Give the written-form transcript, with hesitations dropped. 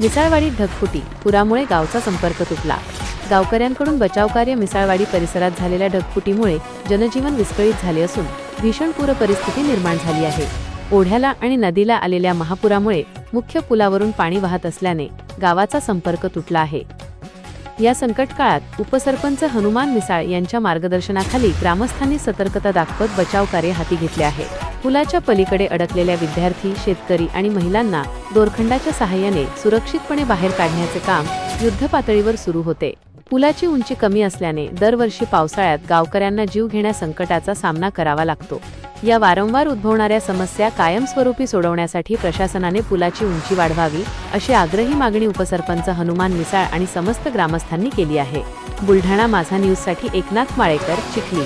मिसाळवाडीत ढगफुटी, पुरामुळे गावचा संपर्क तुटला। गावकऱ्यांकडून बचावकार्य। मिसाळवाडी परिसरात झालेल्या ढगफुटीमुळे जनजीवन विस्कळीत झाले असून भीषण पूर परिस्थिती निर्माण झाली आहे। ओढ्याला आणि नदीला आलेल्या महापुरामुळे मुख्य पुलावरून पाणी वाहत असल्याने गावाचा संपर्क तुटला आहे। या संकट काळात उपसरपंच हनुमान मिसाळ यांच्या मार्गदर्शनाखाली ग्रामस्थांनी सतर्कता दाखवत बचावकार्य हाती घेतले आहे। पुलाच्या पलीकडे अडकलेल्या विद्यार्थी, शेतकरी आणि महिलांना दोरखंडाच्या सहाय्याने सुरक्षितपणे बाहेर काढण्याचे काम युद्धपातळीवर सुरू होते। पुलाची उंची कमी असल्याने दरवर्षी पावसाळ्यात गावकऱ्यांना जीवघेण्या संकटाचा सामना करावा लागतो। या वारंवार उद्भवणाऱ्या समस्या कायमस्वरूपी सोडवण्यासाठी प्रशासनाने पुलाची उंची वाढवावी अशी आग्रही मागणी उपसरपंच हनुमान मिसाळ आणि समस्त ग्रामस्थांनी केली आहे। बुलढाणा माझा न्यूजसाठी एकनाथ माळेकर, चिखली।